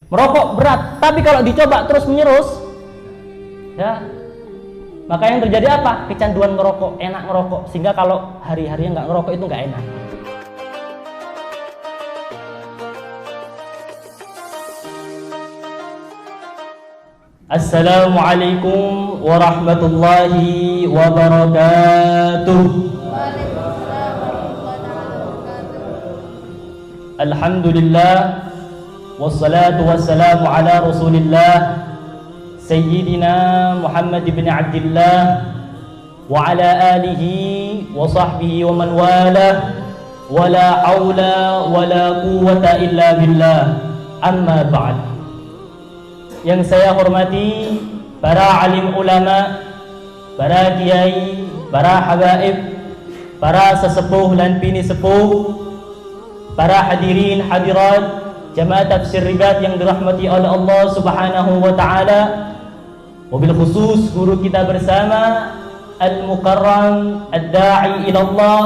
Merokok berat, tapi kalau dicoba terus menerus, ya, maka yang terjadi apa? Kecanduan ngerokok, enak ngerokok, sehingga kalau hari-hari nggak ngerokok itu nggak enak. Assalamualaikum warahmatullahi wabarakatuh. Waalaikumsalam warahmatullahi wabarakatuh. Alhamdulillah, wassalatu wassalamu ala rasulillah Sayyidina Muhammad ibn Abdillah wa ala alihi wa sahbihi wa man walah, wa la hawla wa la quwwata illa billah, amma ba'd. Yang saya hormati para alim ulama, para kiai, para habaib, para sesepuh dan bini sepuh, para hadirin hadirat jamaah tafsir ribat yang dirahmati oleh Allah Subhanahu wa taala, wabil khusus guru kita bersama al-mukarram ad-da'i ila Allah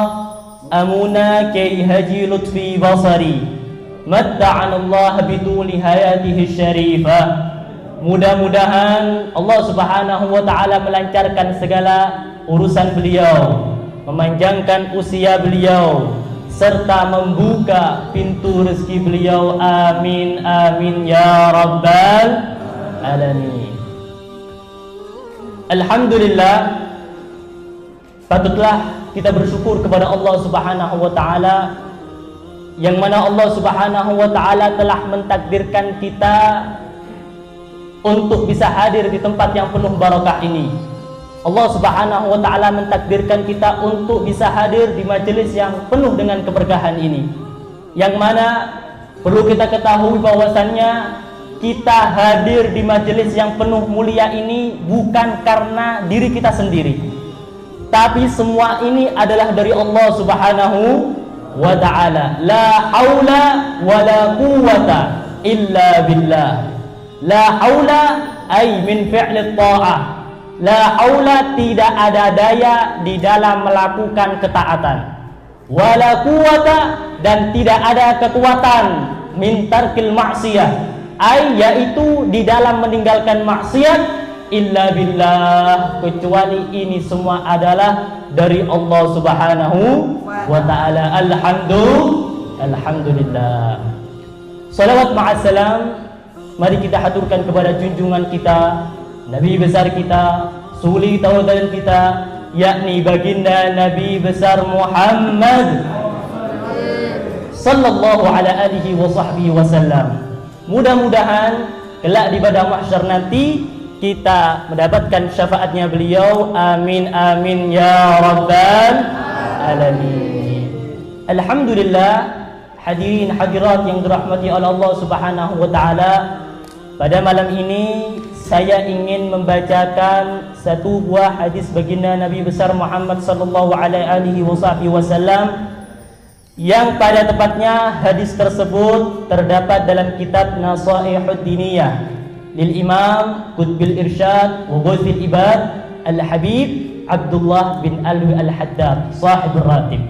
Amuna Kiai Haji Lutfi Basari, matta'ana Allah bituli hayatihi syarifah. Mudah-mudahan Allah Subhanahu wa taala melancarkan segala urusan beliau, memanjangkan usia beliau, serta membuka pintu rezeki beliau. Amin amin ya rabbal alamin. Alhamdulillah, patutlah kita bersyukur kepada Allah Subhanahu wa taala, yang mana Allah Subhanahu wa taala telah mentakdirkan kita untuk bisa hadir di tempat yang penuh barakah ini. Allah Subhanahu wa taala mentakdirkan kita untuk bisa hadir di majelis yang penuh dengan keberkahan ini. Yang mana perlu kita ketahui bahwasannya kita hadir di majelis yang penuh mulia ini bukan karena diri kita sendiri, tapi semua ini adalah dari Allah Subhanahu wa taala. La haula wa la quwwata illa billah. La haula ay min fi'li ta'ah. La haula, tidak ada daya di dalam melakukan ketaatan. Wala quwwata, dan tidak ada kekuatan min tarkil ma'siyah, ay yaitu di dalam meninggalkan maksiat, illa billah, kecuali ini semua adalah dari Allah Subhanahu wa taala. Alhamdulillah. Salawat ma'assalam, mari kita haturkan kepada junjungan kita, Nabi besar kita, suli tauladan kita, yakni baginda Nabi besar Muhammad sallallahu ala alihi wa sahbihi wasallam. Mudah-mudahan kelak di padang mahsyar nanti kita mendapatkan syafaatnya beliau. Amin amin ya rabbal alamin. Alhamdulillah, hadirin hadirat yang dirahmati oleh Allah Subhanahu wa taala, pada malam ini saya ingin membacakan satu buah hadis baginda Nabi besar Muhammad sallallahu alaihi wasallam, yang pada tepatnya hadis tersebut terdapat dalam kitab Nasaihud Diniyah lil Imam Qutbil Irsyad wa Ghawthil Ibad Al-Habib Abdullah bin Alwi Al-Haddad sahibur ratib.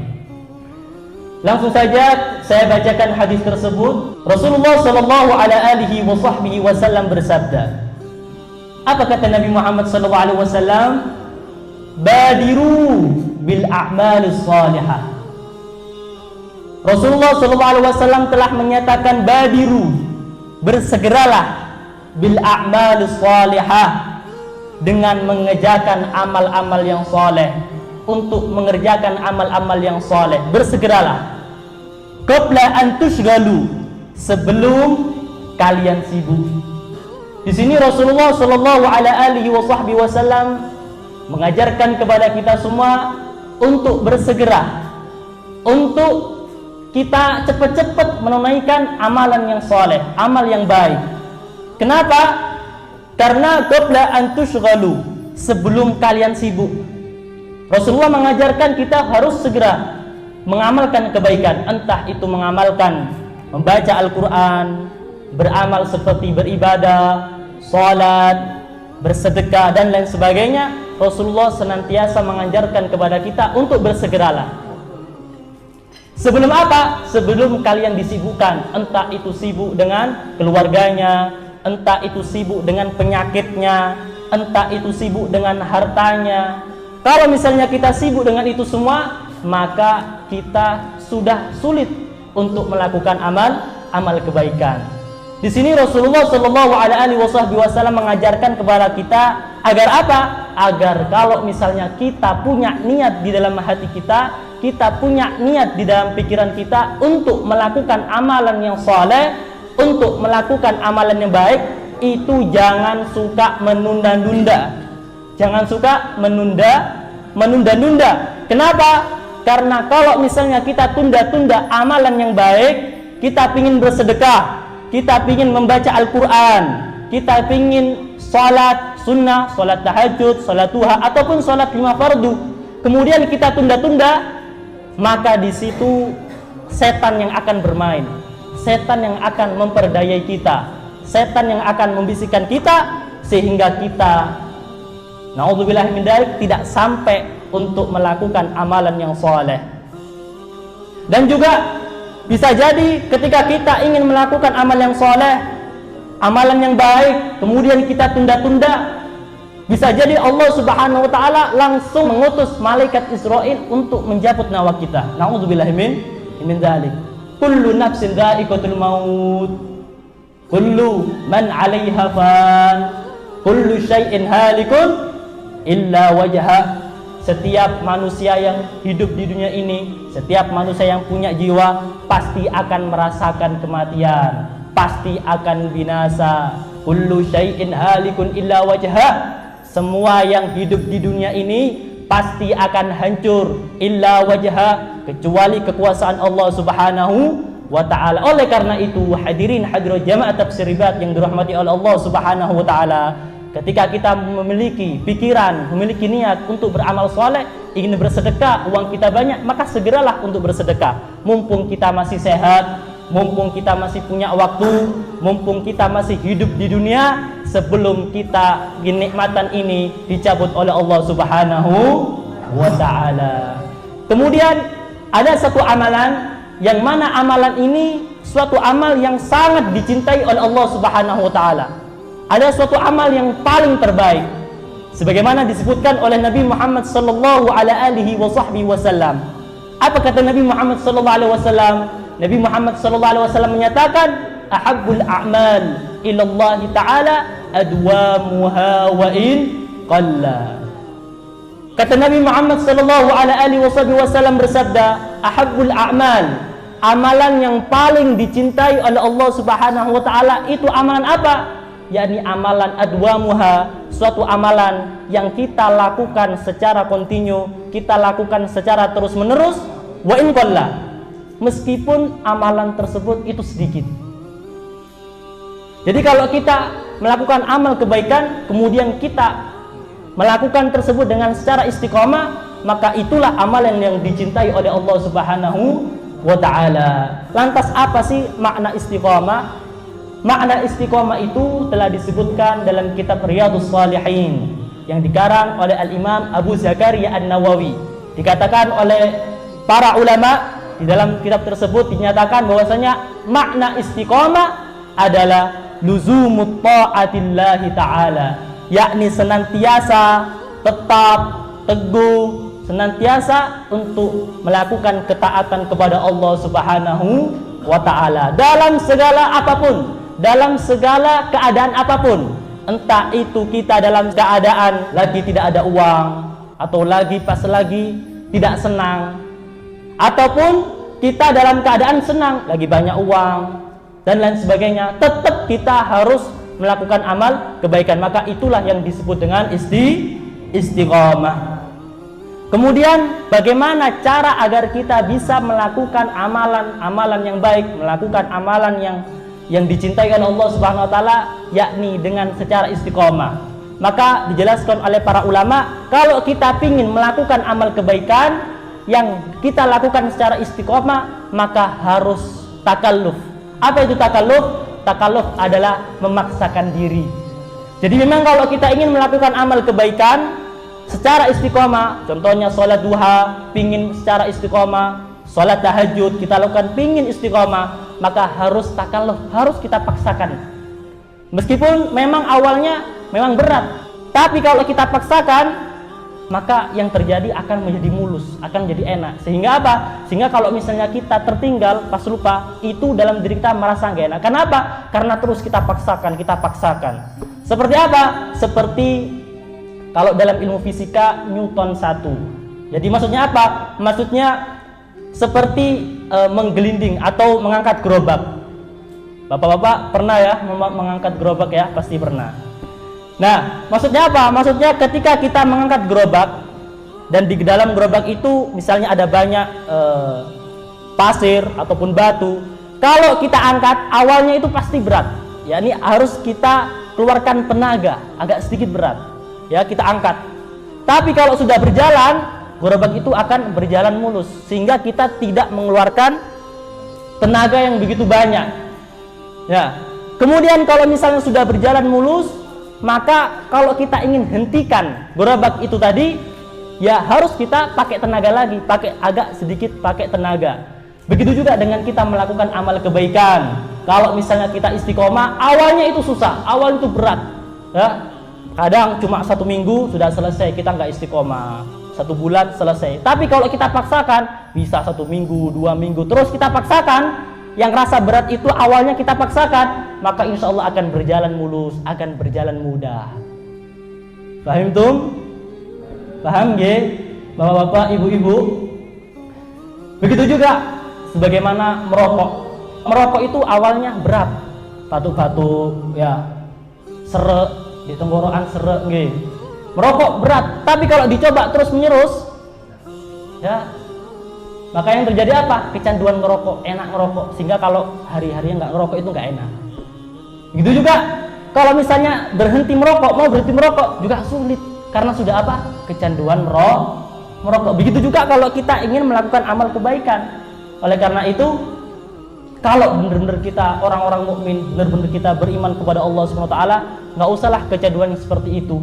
Langsung saja saya bacakan hadis tersebut. Rasulullah sallallahu alaihi wasallam bersabda. Apa kata Nabi Muhammad sallallahu alaihi wasallam? Badiru bil a'malis salihah. Rasulullah sallallahu alaihi wasallam telah menyatakan badiru, bersegeralah, bil a'malis salihah, dengan mengerjakan amal-amal yang soleh, untuk mengerjakan amal-amal yang soleh. Bersegeralah. Qabla an tushgalu, sebelum kalian sibuk. Di sini Rasulullah sallallahu alaihi wasallam mengajarkan kepada kita semua untuk bersegera, untuk kita cepat-cepat menunaikan amalan yang soleh, amal yang baik. Kenapa? Karena qabla an tushgalu, sebelum kalian sibuk. Rasulullah mengajarkan kita harus segera mengamalkan kebaikan, entah itu mengamalkan membaca Al-Quran, beramal seperti beribadah, salat, bersedekah, dan lain sebagainya. Rasulullah senantiasa mengajarkan kepada kita untuk bersegeralah. Sebelum apa? Sebelum kalian disibukkan, entah itu sibuk dengan keluarganya, entah itu sibuk dengan penyakitnya, entah itu sibuk dengan hartanya. Kalau misalnya kita sibuk dengan itu semua, maka kita sudah sulit untuk melakukan amal kebaikan. Di sini Rasulullah Shallallahu Alaihi Wasallam mengajarkan kepada kita agar apa? Agar kalau misalnya kita punya niat di dalam hati kita, kita punya niat di dalam pikiran kita untuk melakukan amalan yang soleh, untuk melakukan amalan yang baik, itu jangan suka menunda-nunda. Jangan suka menunda-nunda. Kenapa? Karena kalau misalnya kita tunda-tunda amalan yang baik, kita ingin bersedekah, kita ingin membaca Al-Quran, kita ingin sholat sunnah, sholat tahajud, sholat duha, ataupun sholat 5 fardu, kemudian kita tunda-tunda, maka di situ setan yang akan bermain, setan yang akan memperdayai kita, setan yang akan membisikkan kita, sehingga kita, na'udzubillah min dzalik, tidak sampai untuk melakukan amalan yang soleh. Dan juga bisa jadi ketika kita ingin melakukan amal yang soleh, amalan yang baik, kemudian kita tunda-tunda, bisa jadi Allah Subhanahu wa Ta'ala langsung mengutus malaikat Israel untuk menjemput nyawa kita. Na'udzubillahi min dzalik. Kullu nafsin dha'iqatul maut, kullu man 'alaiha fan, kullu syai'in halikun illa wajha. Setiap manusia yang hidup di dunia ini, setiap manusia yang punya jiwa pasti akan merasakan kematian, pasti akan binasa. Kullu syai'in halikun illa wajha. Semua yang hidup di dunia ini pasti akan hancur, illa wajha, kecuali kekuasaan Allah Subhanahu wa Ta'ala. Oleh karena itu, hadirin hadirat jamaah tafsir ribat yang dirahmati oleh Allah Subhanahu wa Ta'ala, ketika kita memiliki pikiran, memiliki niat untuk beramal soleh, ingin bersedekah, uang kita banyak, maka segeralah untuk bersedekah. Mumpung kita masih sehat, mumpung kita masih punya waktu, mumpung kita masih hidup di dunia, sebelum kita kenikmatan ini dicabut oleh Allah Subhanahu wa Ta'ala. Kemudian ada satu amalan, yang mana amalan ini suatu amal yang sangat dicintai oleh Allah Subhanahu wa Ta'ala. Ada suatu amal yang paling terbaik, sebagaimana disebutkan oleh Nabi Muhammad sallallahu alaihi wasallam. Apa kata Nabi Muhammad sallallahu alaihi wasallam? Nabi Muhammad sallallahu alaihi wasallam menyatakan, ahabbul a'mal ila Allah Ta'ala adwamuha wa in qalla. Kata Nabi Muhammad sallallahu alaihi wasallam bersabda, ahabbul a'mal, amalan yang paling dicintai oleh Allah Subhanahu wa Ta'ala itu amalan apa? Yakni amalan adwamuha, suatu amalan yang kita lakukan secara kontinu, kita lakukan secara terus menerus, wa in qalla, meskipun amalan tersebut itu sedikit. Jadi kalau kita melakukan amal kebaikan, kemudian kita melakukan tersebut dengan secara istiqomah, maka itulah amalan yang dicintai oleh Allah Subhanahu wa Ta'ala. Lantas apa sih makna istiqomah? Makna istiqomah itu telah disebutkan dalam kitab Riyadhus Shalihin yang dikarang oleh Al-Imam Abu Zakaria An-Nawawi. Dikatakan oleh para ulama di dalam kitab tersebut, dinyatakan bahwasanya makna istiqomah adalah luzumut ta'atillahi ta'ala, yakni senantiasa tetap teguh, senantiasa untuk melakukan ketaatan kepada Allah Subhanahu wa Ta'ala dalam segala apapun, dalam segala keadaan apapun. Entah itu kita dalam keadaan lagi tidak ada uang, atau lagi pas lagi tidak senang, ataupun kita dalam keadaan senang, lagi banyak uang dan lain sebagainya, tetap kita harus melakukan amal kebaikan. Maka itulah yang disebut dengan istiqomah. Kemudian bagaimana cara agar kita bisa melakukan amalan yang baik, melakukan amalan yang dicintai oleh Allah Subhanahu wa Ta'ala, yakni dengan secara istiqomah. Maka dijelaskan oleh para ulama, kalau kita ingin melakukan amal kebaikan yang kita lakukan secara istiqomah, maka harus takalluf. Apa itu takalluf? Takalluf adalah memaksakan diri. Jadi memang kalau kita ingin melakukan amal kebaikan secara istiqomah, contohnya sholat duha, pingin secara istiqomah, sholat tahajud, kita lakukan pingin istiqomah, maka harus takalluf, harus kita paksakan. Meskipun memang awalnya memang berat, tapi kalau kita paksakan, maka yang terjadi akan menjadi mulus, akan menjadi enak. Sehingga apa? Sehingga kalau misalnya kita tertinggal pas lupa, itu dalam diri kita merasa nggak enak. Kenapa? Karena terus kita paksakan, kita paksakan. Seperti apa? Seperti kalau dalam ilmu fisika Newton 1. Jadi maksudnya apa? Maksudnya seperti menggelinding atau mengangkat gerobak. Bapak-bapak pernah ya mengangkat gerobak ya? Pasti pernah. Nah, maksudnya apa? Maksudnya ketika kita mengangkat gerobak dan di dalam gerobak itu misalnya ada banyak pasir ataupun batu. Kalau kita angkat, awalnya itu pasti berat. Ya, ini harus kita keluarkan tenaga, agak sedikit berat. Ya, kita angkat. Tapi kalau sudah berjalan, gerobak itu akan berjalan mulus sehingga kita tidak mengeluarkan tenaga yang begitu banyak. Ya. Kemudian kalau misalnya sudah berjalan mulus, maka kalau kita ingin hentikan gerobak itu tadi, ya harus kita pakai tenaga lagi, pakai agak sedikit pakai tenaga. Begitu juga dengan kita melakukan amal kebaikan. Kalau misalnya kita istiqomah, awalnya itu susah, awal itu berat. Ya. Kadang cuma 1 minggu sudah selesai, kita nggak istiqomah. 1 bulan selesai. Tapi kalau kita paksakan, bisa 1 minggu, 2 minggu, terus kita paksakan, yang rasa berat itu awalnya kita paksakan, maka insya Allah akan berjalan mulus, akan berjalan mudah. Paham tum? Paham ge? Bapak-bapak, ibu-ibu? Begitu juga sebagaimana merokok. Merokok itu awalnya berat, batuk-batuk, ya, seret di tenggorokan, seret ge. Merokok berat, tapi kalau dicoba terus menerus, ya, maka yang terjadi apa? Kecanduan ngerokok, enak ngerokok, sehingga kalau hari-hari nggak ngerokok itu nggak enak. Begitu juga kalau misalnya berhenti merokok, mau berhenti merokok juga sulit karena sudah apa? Kecanduan merokok. Begitu juga kalau kita ingin melakukan amal kebaikan. Oleh karena itu, kalau benar-benar kita orang-orang mukmin, benar-benar kita beriman kepada Allah Subhanahu wa taala, nggak usahlah kecanduan seperti itu.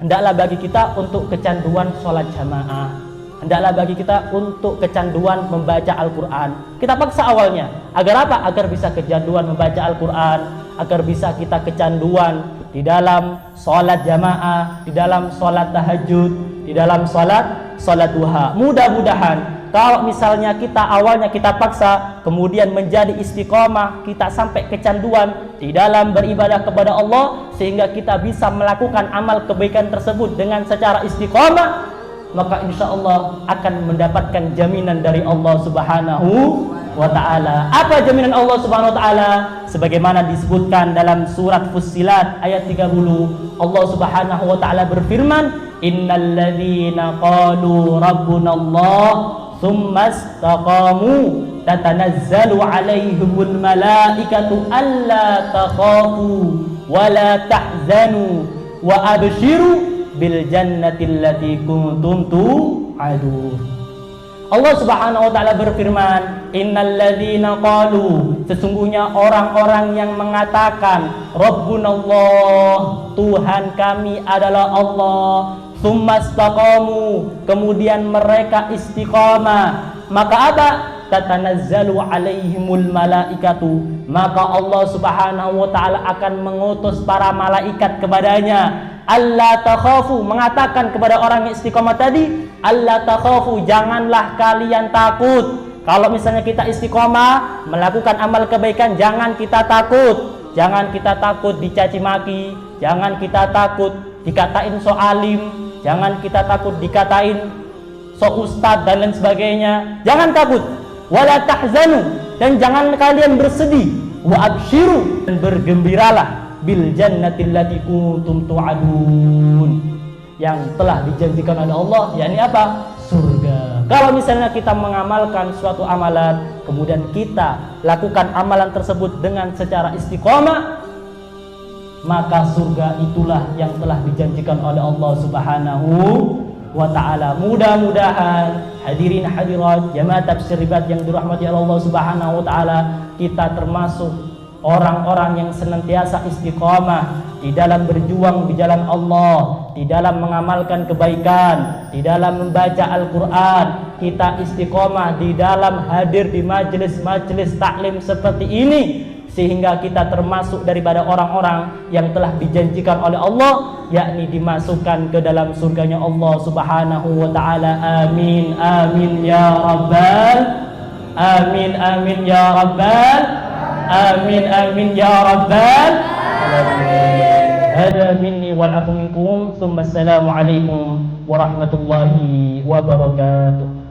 Hendaklah bagi kita untuk kecanduan sholat jamaah. Hendaklah bagi kita untuk kecanduan membaca Al-Quran. Kita paksa awalnya. Agar apa? Agar bisa kecanduan membaca Al-Quran. Agar bisa kita kecanduan di dalam sholat jamaah, di dalam sholat tahajud, di dalam sholat duha. Mudah-mudahan kalau misalnya kita awalnya kita paksa, kemudian menjadi istiqomah, kita sampai kecanduan di dalam beribadah kepada Allah, sehingga kita bisa melakukan amal kebaikan tersebut dengan secara istiqomah, maka insya Allah akan mendapatkan jaminan dari Allah Subhanahu wa ta'ala. Apa jaminan Allah Subhanahu wa ta'ala? Sebagaimana disebutkan dalam surat Fussilat ayat 30, Allah Subhanahu wa ta'ala berfirman, innal ladzina qalu rabbunallah tsumma istaqamu tatanazzalu alaihimul malaikatu alla takhafu wa la tahzanu wa abshiru bil jannati allati kuntum tu'adun. Allah Subhanahu wa taala berfirman, innal ladzina qalu, sesungguhnya orang-orang yang mengatakan rabbunallah, Tuhan kami adalah Allah, tsumastaqamu, kemudian mereka istiqamah, maka apa? Tatanazzalu alaihimul malaikatu, maka Allah Subhanahu wa taala akan mengutus para malaikat kepadanya. Allah takhafu, mengatakan kepada orang yang istiqamah tadi, Allah takhafu, janganlah kalian takut. Kalau misalnya kita istiqamah melakukan amal kebaikan, jangan kita takut. Jangan kita takut dicaci maki, jangan kita takut dikatain so alim, jangan kita takut dikatain so ustad dan lain sebagainya. Jangan takut. Wala tahzanu, dan jangan kalian bersedih. Wa abshiru, dan bergembiralah bil jannati allati kuntum tu'adun, yang telah dijanjikan oleh Allah, yakni apa? Surga. Kalau misalnya kita mengamalkan suatu amalan, kemudian kita lakukan amalan tersebut dengan secara istiqomah, maka surga itulah yang telah dijanjikan oleh Allah Subhanahu wa ta'ala. Mudah-mudahan hadirin hadirat jamaah tafsir ribat yang dirahmati Allah Subhanahu wa ta'ala, kita termasuk orang-orang yang senantiasa istiqamah di dalam berjuang di jalan Allah, di dalam mengamalkan kebaikan, di dalam membaca Al-Quran, kita istiqomah di dalam hadir di majelis-majelis taklim seperti ini, sehingga kita termasuk daripada orang-orang yang telah dijanjikan oleh Allah, yakni dimasukkan ke dalam surganya Allah Subhanahu wa taala. Amin amin ya rabbal amin amin ya rabbal amin amin ya rabbal alamin. Hada minni wal afu minkum. Tsumma assalamu alaikum warahmatullahi wabarakatuh.